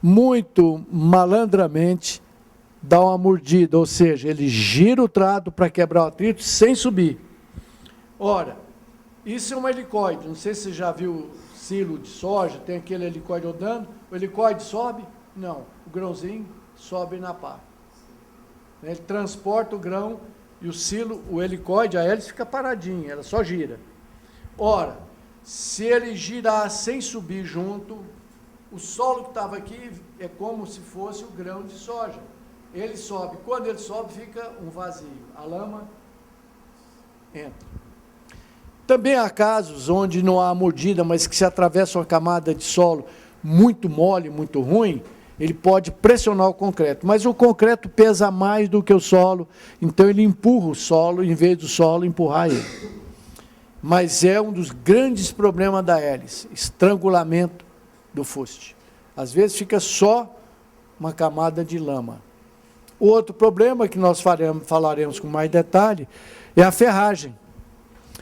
muito malandramente, dá uma mordida, ou seja, ele gira o trado para quebrar o atrito sem subir. Ora, isso é um helicóide. Não sei se você já viu silo de soja, tem aquele helicóide rodando. O helicóide sobe? Não. O grãozinho sobe na pá. Ele transporta o grão e o silo, o helicóide, a hélice fica paradinha, ela só gira. Ora, se ele girar sem subir junto, o solo que estava aqui é como se fosse o grão de soja. Ele sobe. Quando ele sobe, fica um vazio. A lama entra. Também há casos onde não há mordida, mas que se atravessa uma camada de solo muito mole, muito ruim, ele pode pressionar o concreto. Mas o concreto pesa mais do que o solo, então ele empurra o solo, em vez do solo empurrar ele. Mas é um dos grandes problemas da hélice, estrangulamento do fuste. Às vezes fica só uma camada de lama. O outro problema que nós falaremos com mais detalhe é a ferragem.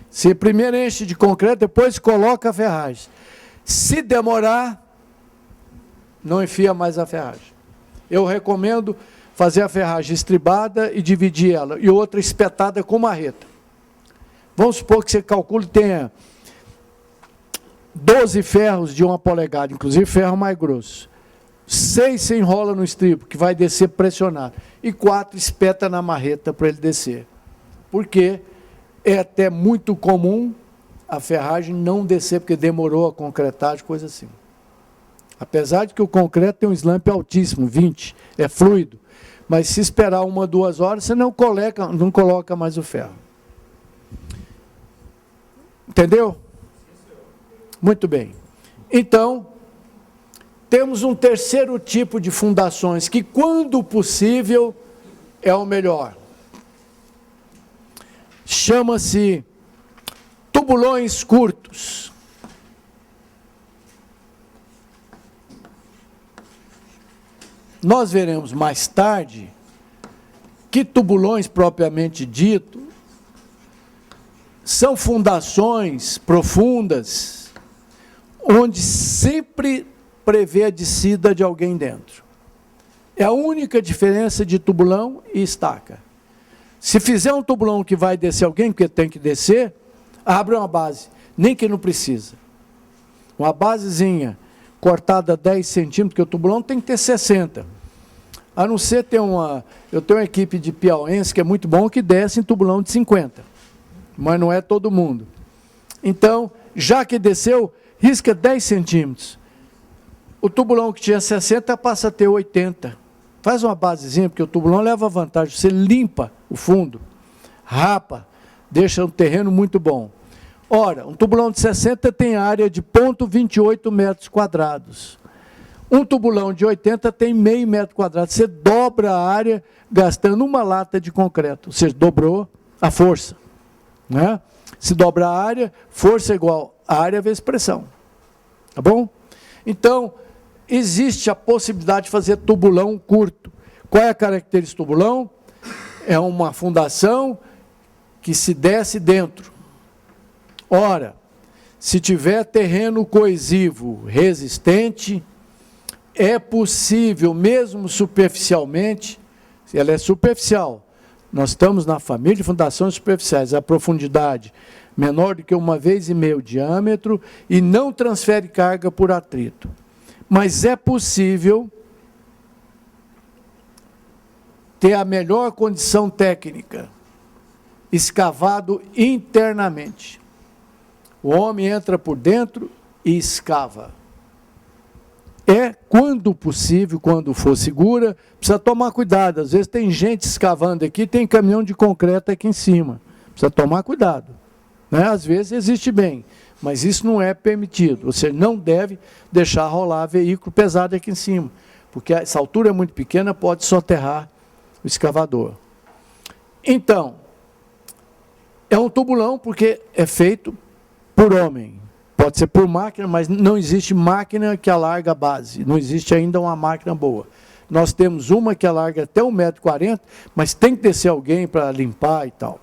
Você primeiro enche de concreto, depois coloca a ferragem. Se demorar, não enfia mais a ferragem. Eu recomendo fazer a ferragem estribada e dividir ela, e outra espetada com marreta. Vamos supor que você calcule que tenha 12 ferros de 1 polegada, inclusive ferro mais grosso. 6 você enrola no estribo, que vai descer pressionado. E 4 espeta na marreta para ele descer. Porque é até muito comum a ferragem não descer, porque demorou a concretagem, coisa assim. Apesar de que o concreto tem um slump altíssimo, 20, é fluido. Mas se esperar 1 ou 2 horas, você não coloca mais o ferro. Entendeu? Muito bem. Então, temos um terceiro tipo de fundações, que quando possível, é o melhor. Chama-se tubulões curtos. Nós veremos mais tarde que tubulões propriamente dito são fundações profundas onde sempre prevê a descida de alguém dentro. É a única diferença de tubulão e estaca. Se fizer um tubulão que vai descer alguém, porque tem que descer, abre uma base, nem que não precisa. Uma basezinha cortada 10 centímetros, porque o tubulão tem que ter 60. A não ser ter uma... Eu tenho uma equipe de piauense que é muito bom, que desce em tubulão de 50. Mas não é todo mundo. Então, já que desceu, risca 10 centímetros. O tubulão que tinha 60 passa a ter 80. Faz uma basezinha, porque o tubulão leva vantagem. Você limpa o fundo, rapa, deixa um terreno muito bom. Ora, um tubulão de 60 tem área de 0,28 metros quadrados. Um tubulão de 80 tem meio metro quadrado. Você dobra a área gastando uma lata de concreto. Você dobrou a força. Né? Se dobra a área, força igual a área vezes pressão. Tá bom? Então, existe a possibilidade de fazer tubulão curto. Qual é a característica do tubulão? É uma fundação que se desce dentro. Ora, se tiver terreno coesivo resistente, é possível, mesmo superficialmente, se ela é superficial, nós estamos na família de fundações superficiais, a profundidade menor do que 1,5 vezes o diâmetro e não transfere carga por atrito. Mas é possível ter a melhor condição técnica, escavado internamente. O homem entra por dentro e escava. Quando possível, quando for segura, precisa tomar cuidado. Às vezes tem gente escavando aqui, tem caminhão de concreto aqui em cima. Precisa tomar cuidado. Né? Às vezes existe bem, mas isso não é permitido. Você não deve deixar rolar veículo pesado aqui em cima, porque essa altura é muito pequena, pode soterrar o escavador. Então, é um tubulão porque é feito por homem. Pode ser por máquina, mas não existe máquina que alarga a base. Não existe ainda uma máquina boa. Nós temos uma que alarga até 1,40 m, mas tem que descer alguém para limpar e tal.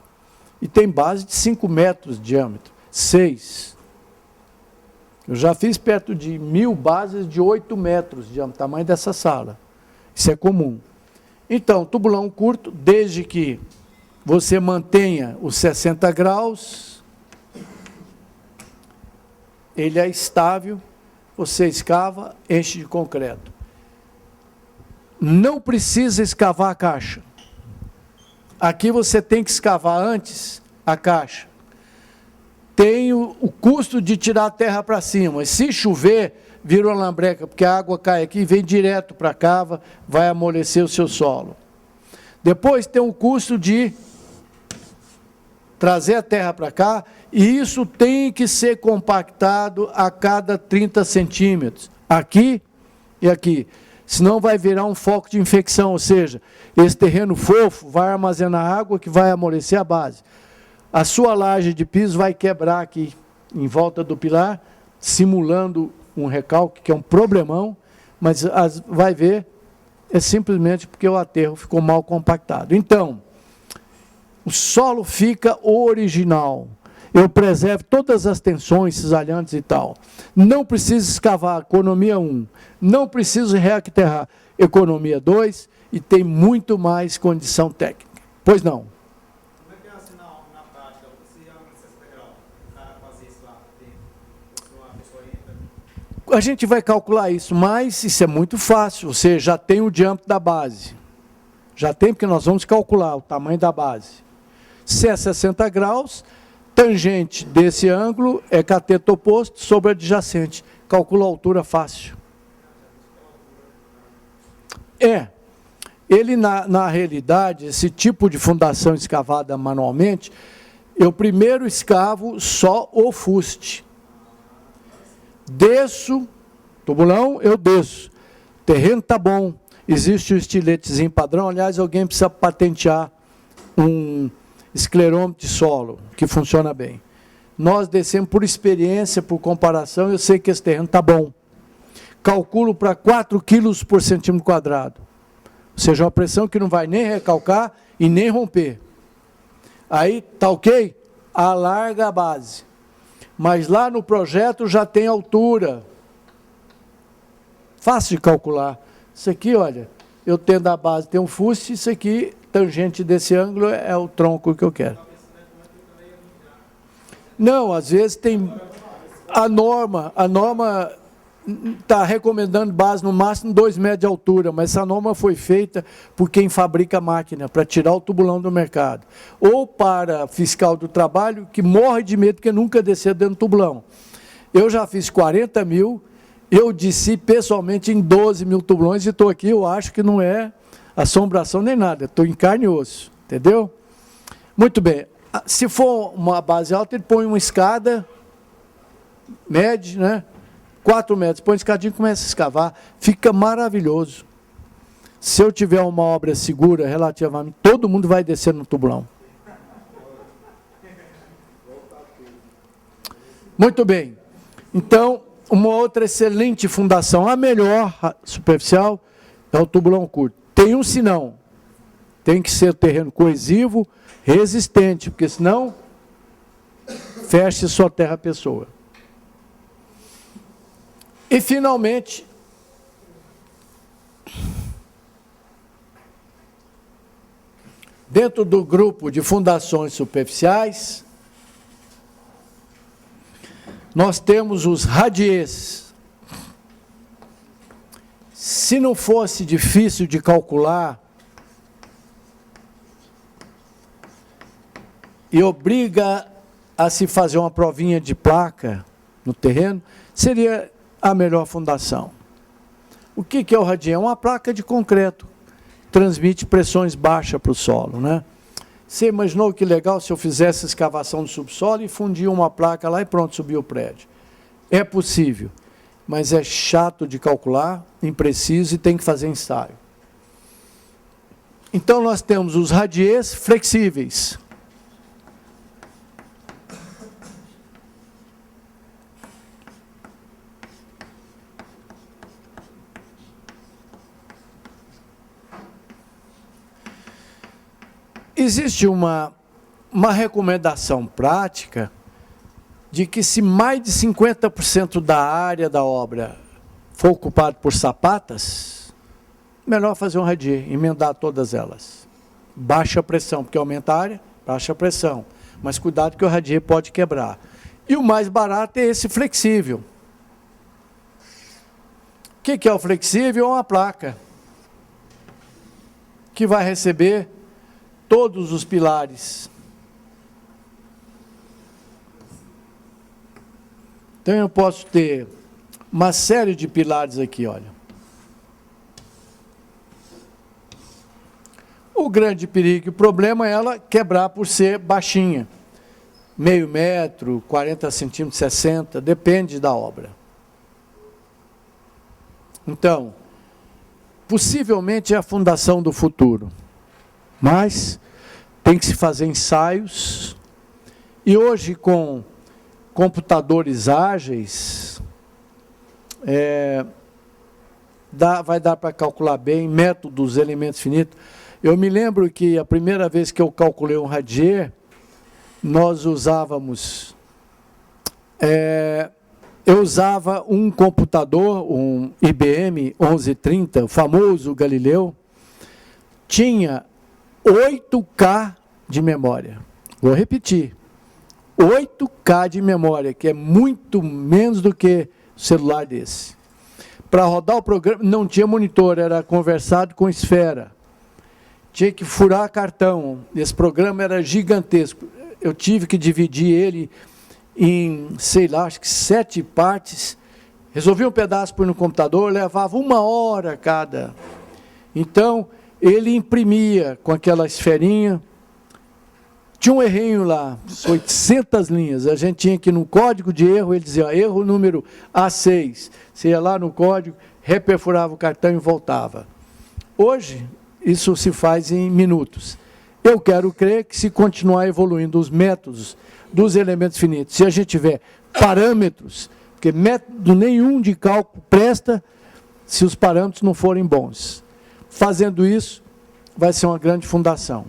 E tem base de 5 metros de diâmetro, 6. Eu já fiz perto de 1000 bases de 8 metros de diâmetro, tamanho dessa sala. Isso é comum. Então, tubulão curto, desde que você mantenha os 60 graus, ele é estável, você escava, enche de concreto. Não precisa escavar a caixa. Aqui você tem que escavar antes a caixa. Tem o custo de tirar a terra para cima. Se chover, vira uma lambreca, porque a água cai aqui e vem direto para a cava, vai amolecer o seu solo. Depois tem o custo de trazer a terra para cá, e isso tem que ser compactado a cada 30 centímetros, aqui e aqui. Senão vai virar um foco de infecção, ou seja, esse terreno fofo vai armazenar água que vai amolecer a base. A sua laje de piso vai quebrar aqui, em volta do pilar, simulando um recalque, que é um problemão, mas vai ver, é simplesmente porque o aterro ficou mal compactado. Então, o solo fica original. Eu preservo todas as tensões, cisalhantes e tal. Não preciso escavar, economia 1. Não preciso reaterrar, economia 2. E tem muito mais condição técnica. Pois não? Como é que é assim na prática? Se abre 60 graus, o cara fazer isso lá dentro, a pessoa entra... A gente vai calcular isso, mas isso é muito fácil. Você já tem o diâmetro da base. Já tem, porque nós vamos calcular o tamanho da base. Se é 60 graus... Tangente desse ângulo é cateto oposto sobre adjacente. Calcula a altura fácil. Ele, na realidade, esse tipo de fundação escavada manualmente, eu primeiro escavo só o fuste. Desço, tubulão, eu desço. O terreno está bom. Existe o estiletezinho padrão. Aliás, alguém precisa patentear um esclerômetro de solo, que funciona bem. Nós descemos por experiência, por comparação, eu sei que esse terreno está bom. Calculo para 4 quilos por centímetro quadrado. Ou seja, uma pressão que não vai nem recalcar e nem romper. Aí, tá ok? Alarga a base. Mas lá no projeto já tem altura. Fácil de calcular. Isso aqui, olha, eu tendo a base, tem um fuste, isso aqui... Tangente desse ângulo é o tronco que eu quero. Não, às vezes tem... A norma está recomendando base no máximo 2 metros de altura, mas essa norma foi feita por quem fabrica a máquina, para tirar o tubulão do mercado. Ou para fiscal do trabalho, que morre de medo porque nunca desceu dentro do tubulão. Eu já fiz 40 mil, eu desci pessoalmente em 12 mil tubulões e estou aqui, eu acho que não é... assombração nem nada, estou em carne e osso, entendeu? Muito bem, se for uma base alta, ele põe uma escada, mede, né? 4 metros, põe uma escadinha e começa a escavar, fica maravilhoso. Se eu tiver uma obra segura, relativamente, todo mundo vai descer no tubulão. Muito bem, então, uma outra excelente fundação, a melhor superficial, é o tubulão curto. Tem um sinão, tem que ser terreno coesivo, resistente, porque senão fecha sua terra a pessoa. E finalmente, dentro do grupo de fundações superficiais, nós temos os radiês. Se não fosse difícil de calcular, e obriga a se fazer uma provinha de placa no terreno, seria a melhor fundação. O que é o radier? É uma placa de concreto, transmite pressões baixas para o solo, né? Você imaginou que legal se eu fizesse escavação do subsolo e fundia uma placa lá e pronto, subiu o prédio? É possível, mas é chato de calcular, impreciso e tem que fazer ensaio. Então nós temos os radiers flexíveis. Existe uma recomendação prática de que se mais de 50% da área da obra for ocupado por sapatas, melhor fazer um radier, emendar todas elas. Baixa pressão, porque aumenta a área, baixa pressão. Mas cuidado que o radier pode quebrar. E o mais barato é esse flexível. O que é o flexível? É uma placa que vai receber todos os pilares. Então eu posso ter uma série de pilares aqui, olha. O grande perigo e problema é ela quebrar por ser baixinha. Meio metro, 40 centímetros, 60, depende da obra. Então, possivelmente é a fundação do futuro. Mas tem que se fazer ensaios, e hoje com computadores ágeis, vai dar para calcular bem, métodos, elementos finitos. Eu me lembro que a primeira vez que eu calculei um radier, nós usávamos, eu usava um computador, um IBM 1130, o famoso Galileu, tinha 8K de memória. Vou repetir. 8K de memória, que é muito menos do que o celular desse. Para rodar o programa, não tinha monitor, era conversado com esfera. Tinha que furar cartão. Esse programa era gigantesco. Eu tive que dividir ele em, sei lá, acho que 7 partes. Resolvi um pedaço por no computador, levava 1 hora cada. Então, ele imprimia com aquela esferinha. Tinha um errinho lá, 800 linhas. A gente tinha que ir no código de erro, ele dizia, erro número A6. Você ia lá no código, reperfurava o cartão e voltava. Hoje, isso se faz em minutos. Eu quero crer que, se continuar evoluindo os métodos dos elementos finitos, se a gente tiver parâmetros, porque método nenhum de cálculo presta se os parâmetros não forem bons. Fazendo isso, vai ser uma grande fundação.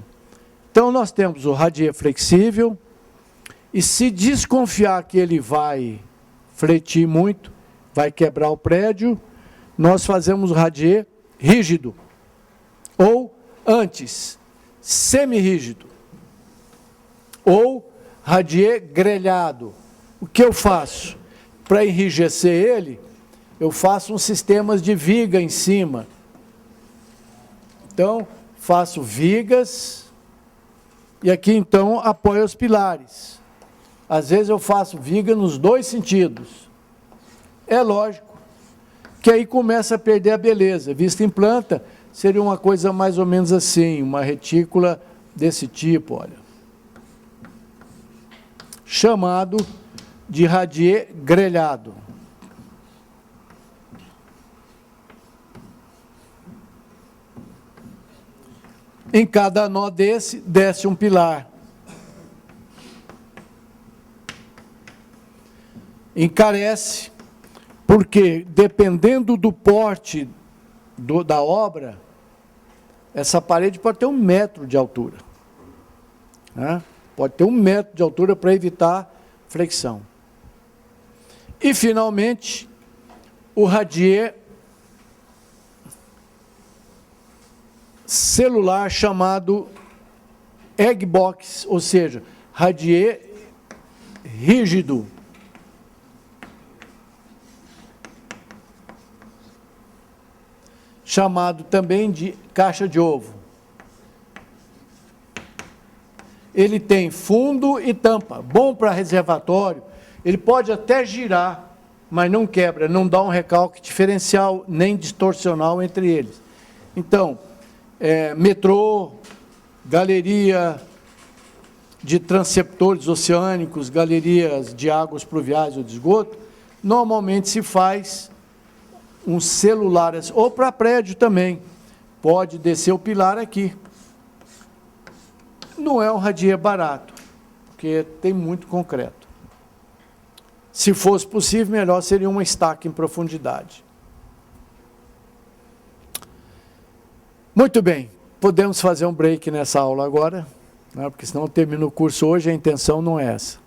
Então, nós temos o radier flexível, e se desconfiar que ele vai fletir muito, vai quebrar o prédio, nós fazemos o radier rígido, ou, antes, semi-rígido, ou radier grelhado. O que eu faço? Para enrijecer ele, eu faço uns sistemas de viga em cima. Então, faço vigas, e aqui, então, apoio os pilares. Às vezes eu faço viga nos 2 sentidos. É lógico que aí começa a perder a beleza. Vista em planta, seria uma coisa mais ou menos assim, uma retícula desse tipo, olha. Chamado de radier grelhado. Em cada nó desse, desce um pilar. Encarece, porque dependendo do porte da obra, essa parede pode ter 1 metro de altura. Né? Pode ter 1 metro de altura para evitar flexão. E, finalmente, o radier celular chamado egg box, ou seja, radier rígido. Chamado também de caixa de ovo. ele tem fundo e tampa, bom para reservatório, ele pode até girar, mas não quebra, não dá um recalque diferencial nem distorcional entre eles. Então, metrô, galeria de transceptores oceânicos, galerias de águas pluviais ou de esgoto, normalmente se faz um celular, ou para prédio também, pode descer o pilar aqui. Não é um radier barato, porque tem muito concreto. Se fosse possível, melhor seria uma estaca em profundidade. Muito bem, podemos fazer um break nessa aula agora, né, porque senão eu termino o curso hoje, a intenção não é essa.